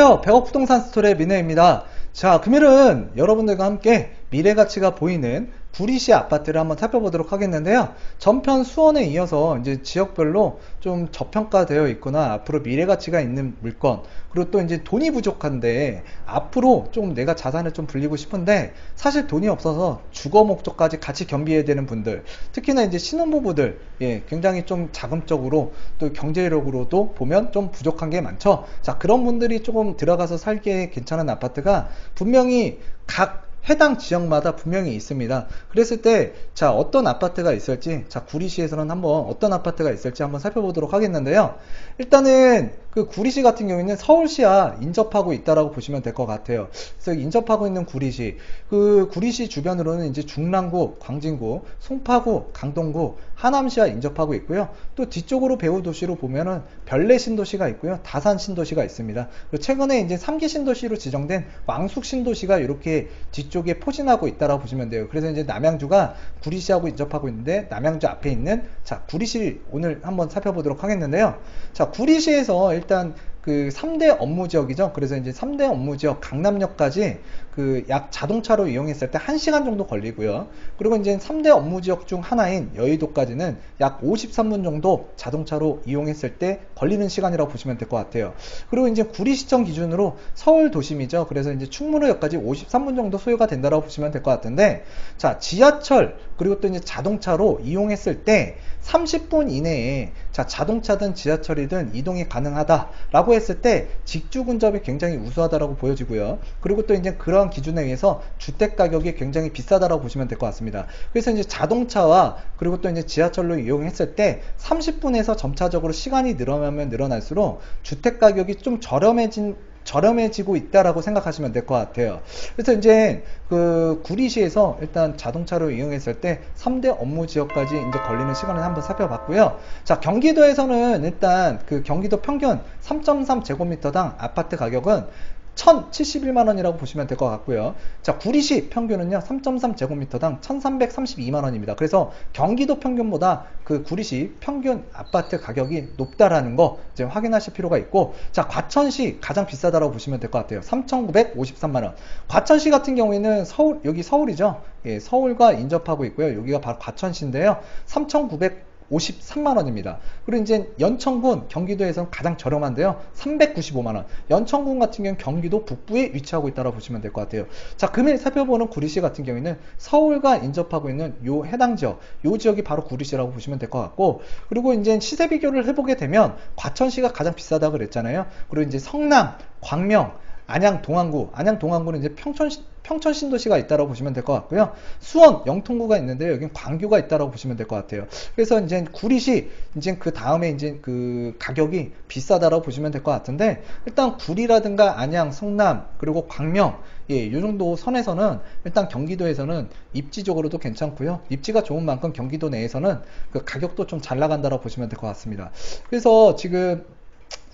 안녕하세요. 100억 부동산 스토리의 민혜입니다. 자, 금요일은 여러분들과 함께 미래가치가 보이는 구리시 아파트를 한번 살펴보도록 하겠는데요. 전편 수원에 이어서 이제 지역별로 좀 저평가되어 있거나 앞으로 미래가치가 있는 물건, 그리고 또 이제 돈이 부족한데 앞으로 좀 내가 자산을 좀 불리고 싶은데 사실 돈이 없어서 주거 목적까지 같이 겸비해야 되는 분들, 특히나 이제 신혼부부들, 굉장히 좀 자금적으로 또 경제력으로도 보면 좀 부족한 게 많죠. 자, 그런 분들이 조금 들어가서 살기에 괜찮은 아파트가 분명히 각 해당 지역마다 분명히 있습니다. 그랬을 때, 자, 어떤 아파트가 있을지, 자, 구리시에서는 한번 어떤 아파트가 있을지 한번 살펴보도록 하겠는데요. 일단은 그 구리시 같은 경우에는 서울시와 인접하고 있다라고 보시면 될 것 같아요. 그래서 인접하고 있는 구리시, 그 구리시 주변으로는 이제 중랑구, 광진구, 송파구, 강동구, 하남시와 인접하고 있고요. 또 뒤쪽으로 배후 도시로 보면은 별내 신도시가 있고요. 다산 신도시가 있습니다. 그리고 최근에 이제 3기 신도시로 지정된 왕숙 신도시가 이렇게 뒤쪽에 포진하고 있다라고 보시면 돼요. 그래서 이제 남양주가 구리시하고 인접하고 있는데 남양주 앞에 있는, 자, 구리시 오늘 한번 살펴보도록 하겠는데요. 자, 구리시에서 일단 그 3대 업무 지역이죠. 그래서 이제 3대 업무 지역 강남역까지 그 약 자동차로 이용했을 때 1시간 정도 걸리고요. 그리고 이제 3대 업무 지역 중 하나인 여의도까지는 약 53분 정도 자동차로 이용했을 때 걸리는 시간이라고 보시면 될 것 같아요. 그리고 이제 구리시청 기준으로 서울 도심이죠. 그래서 이제 충무로역까지 53분 정도 소요가 된다고 보시면 될 것 같은데, 자, 지하철 그리고 또 이제 자동차로 이용했을 때 30분 이내에, 자, 자동차든 지하철이든 이동이 가능하다라고 했을 때 직주 근접이 굉장히 우수하다라고 보여지고요. 그리고 또 이제 그러한 기준에 의해서 주택 가격이 굉장히 비싸다라고 보시면 될 것 같습니다. 그래서 이제 자동차와 그리고 또 이제 지하철로 이용했을 때 30분에서 점차적으로 시간이 늘어나면 늘어날수록 주택 가격이 좀 저렴해지고 있다라고 생각하시면 될 것 같아요. 그래서 이제 그 구리시에서 일단 자동차로 이용했을 때 3대 업무 지역까지 이제 걸리는 시간을 한번 살펴봤고요. 자, 경기도에서는 일단 그 경기도 평균 3.3제곱미터당 아파트 가격은 1,071만원이라고 보시면 될 것 같고요. 자, 구리시 평균은요 3.3제곱미터당 1,332만원입니다. 그래서 경기도 평균보다 그 구리시 평균 아파트 가격이 높다라는 거 이제 확인하실 필요가 있고, 자, 과천시 가장 비싸다라고 보시면 될 것 같아요. 3,953만원. 과천시 같은 경우에는 서울, 여기 서울이죠. 서울과 인접하고 있고요. 여기가 바로 과천시인데요. 3,953만원입니다. 그리고 이제 연천군, 경기도에서는 가장 저렴한데요. 395만원. 연천군 같은 경우는 경기도 북부에 위치하고 있다고 보시면 될 것 같아요. 자, 금일 살펴보는 구리시 같은 경우에는 서울과 인접하고 있는 요 해당 지역, 요 지역이 바로 구리시라고 보시면 될 것 같고, 그리고 이제 시세 비교를 해보게 되면 과천시가 가장 비싸다고 그랬잖아요. 그리고 이제 성남, 광명, 안양 동안구는 이제 평천 신도시가 있다고 보시면 될 것 같고요. 수원 영통구가 있는데요. 여긴 광교가 있다고 보시면 될 것 같아요. 그래서 이제 구리시, 이제 그 다음에 이제 그 가격이 비싸다라고 보시면 될 것 같은데, 일단 구리라든가 안양, 성남, 그리고 광명, 이 정도 선에서는 일단 경기도에서는 입지적으로도 괜찮고요. 입지가 좋은 만큼 경기도 내에서는 그 가격도 좀 잘 나간다고 보시면 될 것 같습니다. 그래서 지금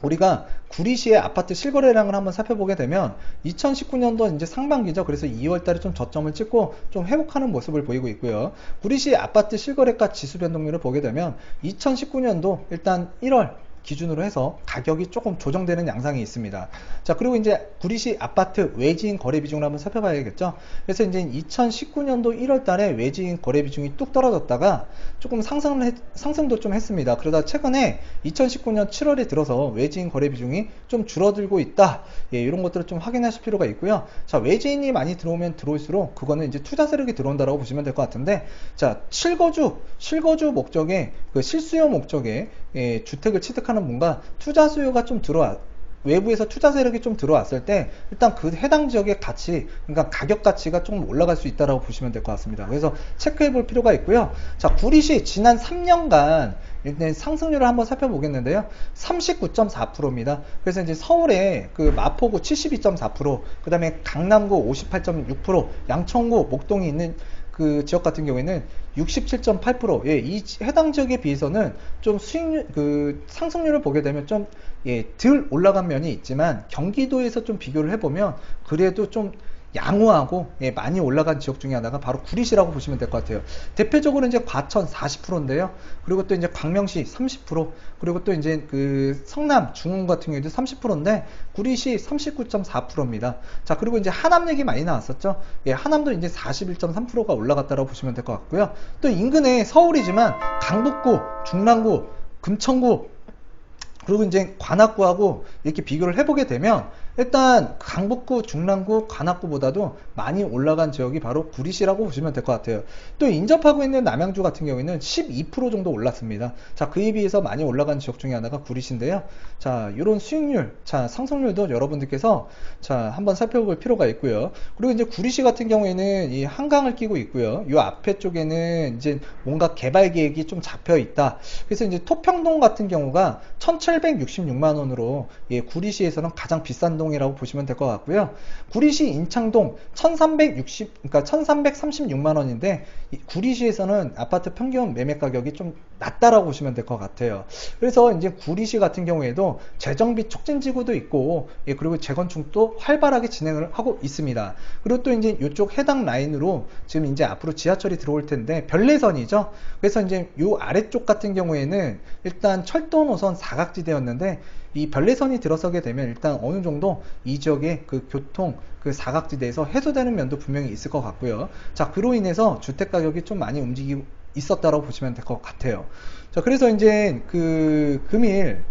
우리가 구리시의 아파트 실거래량을 한번 살펴보게 되면 2019년도 이제 상반기죠. 그래서 2월 달에 좀 저점을 찍고 좀 회복하는 모습을 보이고 있고요. 구리시 아파트 실거래가 지수 변동률을 보게 되면 2019년도 일단 1월 기준으로 해서 가격이 조금 조정되는 양상이 있습니다. 자, 그리고 이제 구리시 아파트 외지인 거래 비중을 한번 살펴봐야겠죠. 그래서 이제 2019년도 1월 달에 외지인 거래 비중이 뚝 떨어졌다가 조금 상승도 좀 했습니다. 그러다 최근에 2019년 7월에 들어서 외지인 거래 비중이 좀 줄어들고 있다. 이런 것들을 좀 확인하실 필요가 있고요. 자, 외지인이 많이 들어오면 들어올수록 그거는 이제 투자 세력이 들어온다라고 보시면 될 것 같은데, 자, 실거주 목적의 그 실수요 목적의 주택을 취득하는 분과 투자 수요가 좀 외부에서 투자 세력이 좀 들어왔을 때 일단 그 해당 지역의 가치, 그러니까 가격 가치가 조금 올라갈 수 있다고 보시면 될 것 같습니다. 그래서 체크해 볼 필요가 있고요. 자, 구리시 지난 3년간 일단 상승률을 한번 살펴보겠는데요. 39.4%입니다. 그래서 이제 서울에 그 마포구 72.4%, 그 다음에 강남구 58.6%, 양천구, 목동이 있는 그 지역 같은 경우에는 67.8%, 이 해당 지역에 비해서는 좀 수익률, 그 상승률을 보게 되면 좀, 덜 올라간 면이 있지만 경기도에서 좀 비교를 해보면 그래도 좀 양호하고 많이 올라간 지역 중에 하나가 바로 구리시라고 보시면 될 것 같아요. 대표적으로 이제 과천 40%인데요. 그리고 또 이제 광명시 30%, 그리고 또 이제 그 성남, 중흥 같은 경우에도 30%인데 구리시 39.4%입니다. 자, 그리고 이제 하남 얘기 많이 나왔었죠. 하남도 이제 41.3%가 올라갔다고 보시면 될 것 같고요. 또 인근에 서울이지만 강북구, 중랑구, 금천구, 그리고 이제 관악구하고 이렇게 비교를 해보게 되면 일단 강북구, 중랑구, 관악구보다도 많이 올라간 지역이 바로 구리시라고 보시면 될 것 같아요. 또 인접하고 있는 남양주 같은 경우에는 12% 정도 올랐습니다. 자, 그에 비해서 많이 올라간 지역 중에 하나가 구리시인데요. 자, 이런 수익률, 자, 상승률도 여러분들께서 자, 한번 살펴볼 필요가 있고요. 그리고 이제 구리시 같은 경우에는 이 한강을 끼고 있고요. 이 앞에 쪽에는 이제 뭔가 개발 계획이 좀 잡혀 있다. 그래서 이제 토평동 같은 경우가 1,766만 원으로 구리시에서는 가장 비싼 동이라고 보시면 될 것 같고요. 구리시 인창동 1,336만 원인데 구리시에서는 아파트 평균 매매 가격이 좀 낮다라고 보시면 될 것 같아요. 그래서 이제 구리시 같은 경우에도 재정비 촉진지구도 있고 그리고 재건축도 활발하게 진행을 하고 있습니다. 그리고 또 이제 이쪽 해당 라인으로 지금 이제 앞으로 지하철이 들어올 텐데 별내선이죠. 그래서 이제 요 아래쪽 같은 경우에는 일단 철도 노선 사각지대였는데 이 별내선이 들어서게 되면 일단 어느 정도 이 지역의 그 교통 그 사각지대에서 해소되는 면도 분명히 있을 것 같고요. 자, 그로 인해서 주택 가격이 좀 많이 움직이고 있었다라고 보시면 될 것 같아요. 자, 그래서 이제 그 금일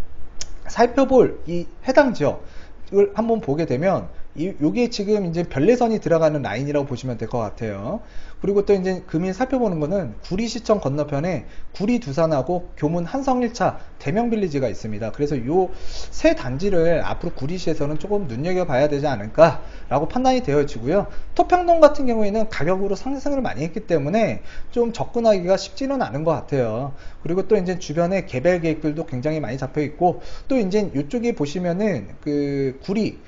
살펴볼 이 해당 지역을 한번 보게 되면 요게 지금 이제 별내선이 들어가는 라인이라고 보시면 될 것 같아요. 그리고 또 이제 금일 살펴보는 거는 구리시청 건너편에 구리 두산하고 교문 한성 1차 대명 빌리지가 있습니다. 그래서 요 세 단지를 앞으로 구리시에서는 조금 눈여겨봐야 되지 않을까라고 판단이 되어지고요. 토평동 같은 경우에는 가격으로 상승을 많이 했기 때문에 좀 접근하기가 쉽지는 않은 것 같아요. 그리고 또 이제 주변에 개발 계획들도 굉장히 많이 잡혀 있고 또 이제 이쪽에 보시면은 그 구리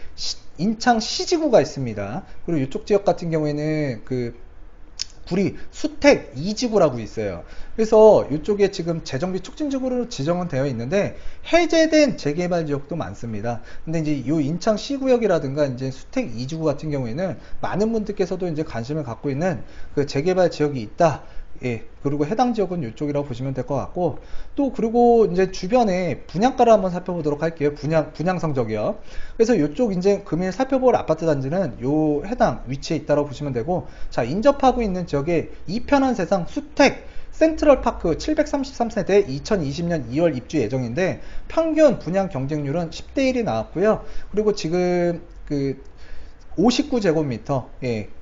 인창 시지구가 있습니다. 그리고 이쪽 지역 같은 경우에는 그 구리 수택 2지구라고 있어요. 그래서 이쪽에 지금 재정비 촉진지구로 지정은 되어 있는데 해제된 재개발 지역도 많습니다. 근데 이제 이 인창 C구역이라든가 이제 수택 2지구 같은 경우에는 많은 분들께서도 이제 관심을 갖고 있는 그 재개발 지역이 있다. 그리고 해당 지역은 이쪽이라고 보시면 될 것 같고, 또 그리고 이제 주변에 분양가를 한번 살펴보도록 할게요. 분양 성적이요. 그래서 이쪽 이제 금일 살펴볼 아파트 단지는 요 해당 위치에 있다고 보시면 되고, 자, 인접하고 있는 지역에 이편한 세상 수택 센트럴파크 733세대 2020년 2월 입주 예정인데 평균 분양 경쟁률은 10대 1이 나왔고요. 그리고 지금 그 59제곱미터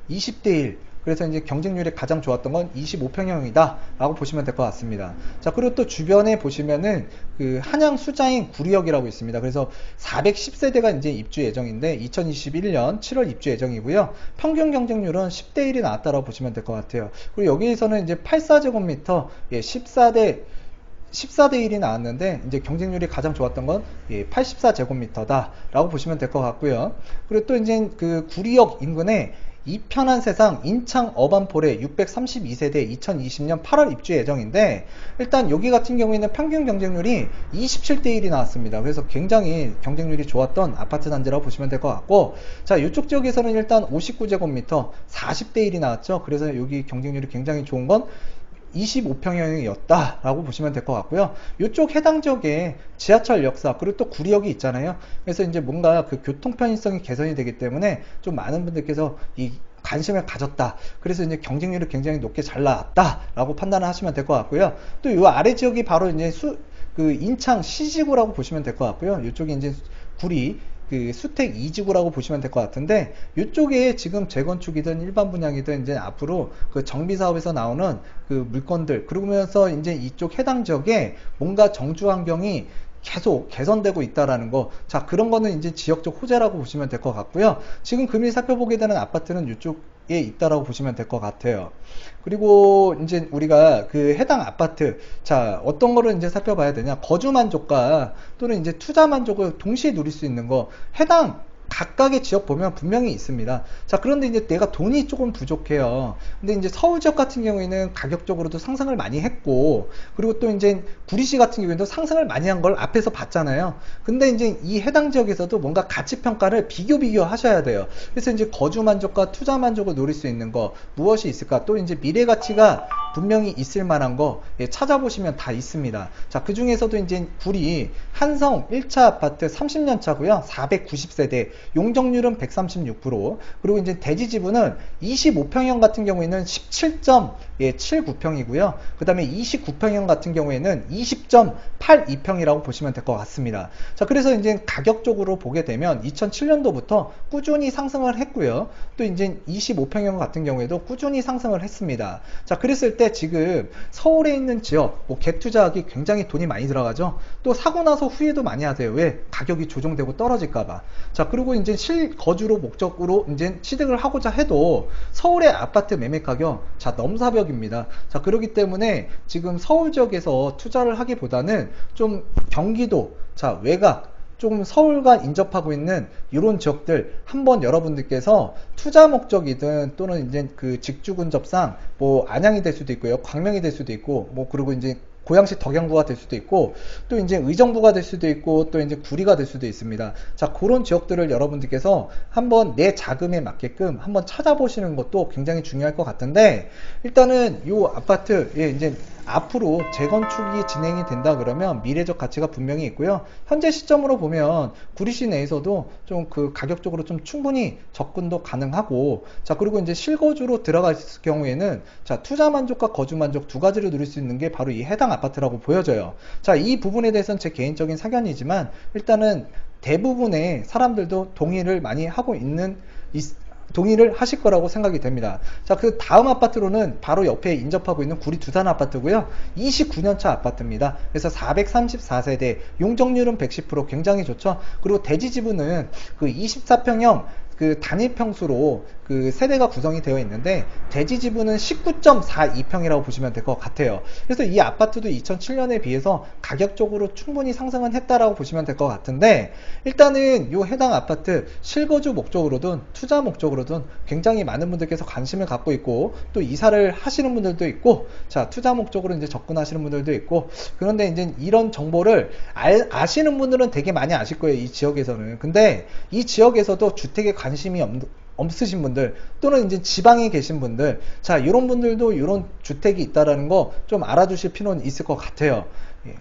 20대 1, 그래서 이제 경쟁률이 가장 좋았던 건 25평형이다 라고 보시면 될 것 같습니다. 자, 그리고 또 주변에 보시면은 그 한양 수자인 구리역이라고 있습니다. 그래서 410세대가 이제 입주 예정인데 2021년 7월 입주 예정이고요. 평균 경쟁률은 10대 1이 나왔다라고 보시면 될 것 같아요. 그리고 여기에서는 이제 84제곱미터 14대 1이 나왔는데 이제 경쟁률이 가장 좋았던 건 84제곱미터다 라고 보시면 될 것 같고요. 그리고 또 이제 그 구리역 인근에 이편한 세상 인창 어반폴에 632세대 2020년 8월 입주 예정인데 일단 여기 같은 경우에는 평균 경쟁률이 27대 1이 나왔습니다. 그래서 굉장히 경쟁률이 좋았던 아파트 단지라고 보시면 될 것 같고, 자, 이쪽 지역에서는 일단 59제곱미터 40대 1이 나왔죠. 그래서 여기 경쟁률이 굉장히 좋은 건 25평형이었다라고 보시면 될 것 같고요. 이쪽 해당 지역에 지하철 역사 그리고 또 구리역이 있잖아요. 그래서 이제 뭔가 그 교통 편의성이 개선이 되기 때문에 좀 많은 분들께서 이 관심을 가졌다. 그래서 이제 경쟁률이 굉장히 높게 잘 나왔다라고 판단을 하시면 될 것 같고요. 또 이 아래 지역이 바로 이제 그 인창 C지구라고 보시면 될 것 같고요. 이쪽이 이제 구리 그 수택 2지구라고 보시면 될 것 같은데 이쪽에 지금 재건축이든 일반 분양이든 이제 앞으로 그 정비 사업에서 나오는 그 물건들 그러면서 이제 이쪽 해당 지역에 뭔가 정주 환경이 계속 개선되고 있다라는 거, 자, 그런 거는 이제 지역적 호재라고 보시면 될 것 같고요. 지금 금일 살펴보게 되는 아파트는 이쪽에 있다라고 보시면 될 것 같아요. 그리고 이제 우리가 그 해당 아파트, 자, 어떤 거를 이제 살펴봐야 되냐, 거주 만족과 또는 이제 투자 만족을 동시에 누릴 수 있는 거, 해당 각각의 지역 보면 분명히 있습니다. 자, 그런데 이제 내가 돈이 조금 부족해요. 근데 이제 서울 지역 같은 경우에는 가격적으로도 상승을 많이 했고, 그리고 또 이제 구리시 같은 경우에도 상승을 많이 한 걸 앞에서 봤잖아요. 근데 이제 이 해당 지역에서도 뭔가 가치 평가를 비교 하셔야 돼요. 그래서 이제 거주 만족과 투자 만족을 노릴 수 있는 거 무엇이 있을까? 또 이제 미래 가치가 분명히 있을 만한 거 찾아보시면 다 있습니다. 자, 그 중에서도 이제 구리 한성 1차 아파트 30년 차고요. 490세대, 용적률은 136%, 그리고 이제 대지 지분은 25평형 같은 경우에는 17.79평이고요. 그 다음에 29평형 같은 경우에는 20.82평이라고 보시면 될 것 같습니다. 자, 그래서 이제 가격적으로 보게 되면 2007년도부터 꾸준히 상승을 했고요. 또 이제 25평형 같은 경우에도 꾸준히 상승을 했습니다. 자, 그랬을 때 지금 서울에 있는 지역, 뭐 갭 투자하기 굉장히 돈이 많이 들어가죠. 또 사고 나서 후회도 많이 하세요. 왜? 가격이 조정되고 떨어질까봐. 자, 그리고 이제 실거주로 목적으로 이제 취득을 하고자 해도 서울의 아파트 매매 가격, 자, 넘사벽입니다. 자, 그렇기 때문에 지금 서울 지역에서 투자를 하기보다는 좀 경기도, 자, 외곽, 조금 서울과 인접하고 있는 이런 지역들 한번 여러분들께서 투자 목적이든 또는 이제 그 직주 근접상 뭐 안양이 될 수도 있고요, 광명이 될 수도 있고, 뭐 그리고 이제 고양시 덕양구가 될 수도 있고, 또 이제 의정부가 될 수도 있고, 또 이제 구리가 될 수도 있습니다. 자, 그런 지역들을 여러분들께서 한번 내 자금에 맞게끔 한번 찾아보시는 것도 굉장히 중요할 것 같은데, 일단은 이 아파트, 이제 앞으로 재건축이 진행이 된다 그러면 미래적 가치가 분명히 있고요. 현재 시점으로 보면 구리시 내에서도 좀 그 가격적으로 좀 충분히 접근도 가능하고, 자, 그리고 이제 실거주로 들어갈 경우에는 자, 투자 만족과 거주 만족 두 가지를 누릴 수 있는 게 바로 이 해당 아파트라고 보여져요. 자, 이 부분에 대해서는 제 개인적인 사견이지만 일단은 대부분의 사람들도 동의를 많이 하고 동의를 하실 거라고 생각이 됩니다. 자, 그 다음 아파트로는 바로 옆에 인접하고 있는 구리 두산 아파트고요. 29년차 아파트입니다. 그래서 434세대, 용적률은 110%, 굉장히 좋죠. 그리고 대지 지분은 그 24평형 그 단일 평수로 그 세대가 구성이 되어 있는데 대지 지분은 19.42평이라고 보시면 될 것 같아요. 그래서 이 아파트도 2007년에 비해서 가격적으로 충분히 상승은 했다라고 보시면 될 것 같은데, 일단은 이 해당 아파트 실거주 목적으로든 투자 목적으로든 굉장히 많은 분들께서 관심을 갖고 있고, 또 이사를 하시는 분들도 있고, 자, 투자 목적으로 이제 접근하시는 분들도 있고, 그런데 이제 이런 정보를 아시는 분들은 되게 많이 아실 거예요, 이 지역에서는. 근데 이 지역에서도 주택에 관심이 없으신 분들, 또는 이제 지방에 계신 분들, 자, 이런 분들도 이런 주택이 있다라는 거 좀 알아두실 필요는 있을 것 같아요. 예.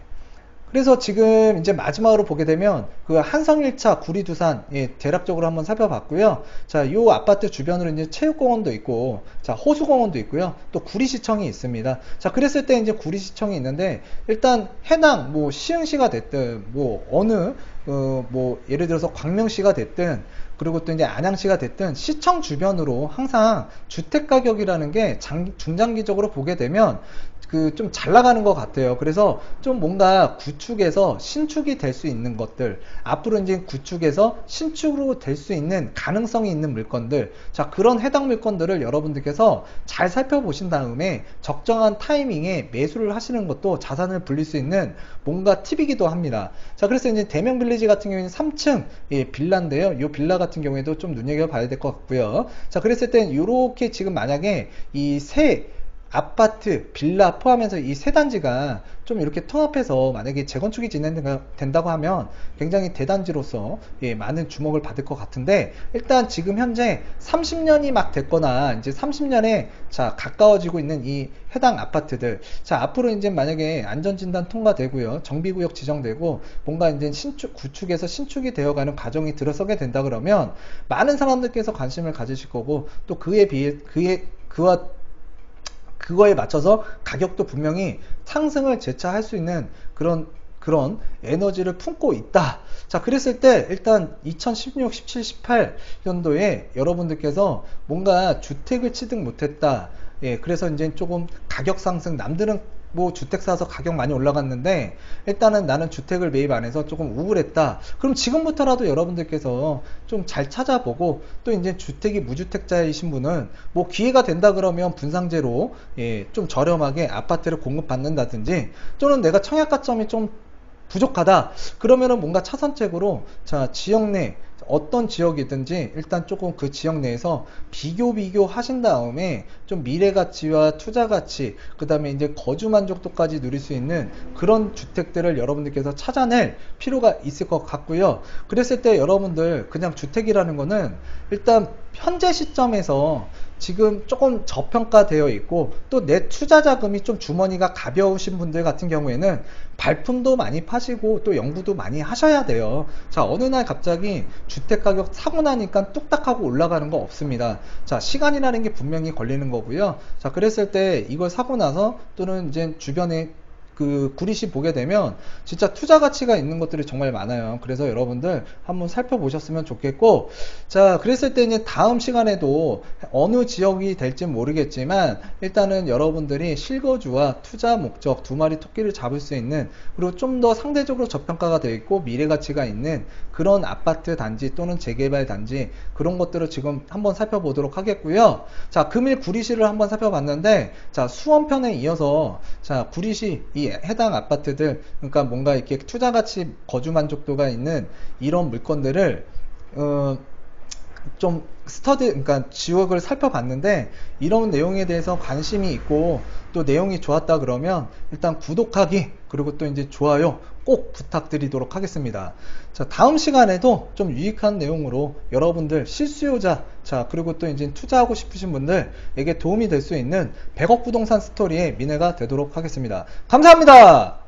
그래서 지금 이제 마지막으로 보게 되면 그 한성 1차 구리 두산, 대략적으로 한번 살펴봤고요. 자, 요 아파트 주변으로 이제 체육공원도 있고, 자, 호수공원도 있고요. 또 구리시청이 있습니다. 자, 그랬을 때 이제 구리시청이 있는데, 일단 해당 뭐 시흥시가 됐든 뭐 어느 뭐 예를 들어서 광명시가 됐든, 그리고 또 이제 안양시가 됐든 시청 주변으로 항상 주택 가격이라는 게 중장기적으로 보게 되면 그 좀 잘 나가는 것 같아요. 그래서 좀 뭔가 구축에서 신축이 될 수 있는 것들, 앞으로 이제 구축에서 신축으로 될 수 있는 가능성이 있는 물건들, 자, 그런 해당 물건들을 여러분들께서 잘 살펴보신 다음에 적정한 타이밍에 매수를 하시는 것도 자산을 불릴 수 있는 뭔가 팁이기도 합니다. 자, 그래서 이제 대명 빌리지 같은 경우에는 3층 빌라인데요. 이 빌라 같은 경우에도 좀 눈여겨봐야 될 것 같고요. 자, 그랬을 땐 이렇게 지금 만약에 이 세 아파트, 빌라 포함해서 이 세 단지가 좀 이렇게 통합해서 만약에 재건축이 진행된다고 하면 굉장히 대단지로서 많은 주목을 받을 것 같은데, 일단 지금 현재 30년이 막 됐거나 이제 30년에 자 가까워지고 있는 이 해당 아파트들, 자, 앞으로 이제 만약에 안전진단 통과되고요, 정비구역 지정되고 뭔가 이제 구축에서 신축이 되어가는 과정이 들어서게 된다 그러면 많은 사람들께서 관심을 가지실 거고, 또 그거에 맞춰서 가격도 분명히 상승을 재차할 수 있는 그런 에너지를 품고 있다. 자, 그랬을 때 일단 2016, 17, 18년도에 여러분들께서 뭔가 주택을 취득 못했다. 그래서 이제 조금 가격 상승, 남들은 뭐 주택 사서 가격 많이 올라갔는데 일단은 나는 주택을 매입 안 해서 조금 우울했다. 그럼 지금부터라도 여러분들께서 좀 잘 찾아보고, 또 이제 주택이 무주택자이신 분은 뭐 기회가 된다 그러면 분상제로 좀 저렴하게 아파트를 공급받는다든지, 또는 내가 청약가점이 좀 부족하다 그러면은 뭔가 차선책으로 자, 지역 내 어떤 지역이든지 일단 조금 그 지역 내에서 비교 하신 다음에 좀 미래 가치와 투자 가치, 그 다음에 이제 거주 만족도까지 누릴 수 있는 그런 주택들을 여러분들께서 찾아낼 필요가 있을 것 같고요. 그랬을 때 여러분들 그냥 주택이라는 거는 일단 현재 시점에서 지금 조금 저평가되어 있고 또 내 투자 자금이 좀 주머니가 가벼우신 분들 같은 경우에는 발품도 많이 파시고 또 연구도 많이 하셔야 돼요. 자, 어느 날 갑자기 주택 가격 사고 나니까 뚝딱하고 올라가는 거 없습니다. 자, 시간이라는 게 분명히 걸리는 거고요. 자, 그랬을 때 이걸 사고 나서 또는 이제 주변에 그 구리시 보게 되면 진짜 투자 가치가 있는 것들이 정말 많아요. 그래서 여러분들 한번 살펴보셨으면 좋겠고, 자, 그랬을 때 이제 다음 시간에도 어느 지역이 될지 모르겠지만 일단은 여러분들이 실거주와 투자 목적 두 마리 토끼를 잡을 수 있는, 그리고 좀 더 상대적으로 저평가가 되어 있고 미래 가치가 있는 그런 아파트 단지 또는 재개발 단지, 그런 것들을 지금 한번 살펴보도록 하겠고요. 자, 금일 구리시를 한번 살펴봤는데, 자, 수원편에 이어서 자, 구리시 이 해당 아파트들, 그러니까 뭔가 이렇게 투자 가치, 거주 만족도가 있는 이런 물건들을 좀 스터디, 그러니까 지역을 살펴봤는데 이런 내용에 대해서 관심이 있고 또 내용이 좋았다 그러면 일단 구독하기, 그리고 또 이제 좋아요 꼭 부탁드리도록 하겠습니다. 자, 다음 시간에도 좀 유익한 내용으로 여러분들 실수요자, 자, 그리고 또 이제 투자하고 싶으신 분들에게 도움이 될 수 있는 100억 부동산 스토리의 미래가 되도록 하겠습니다. 감사합니다.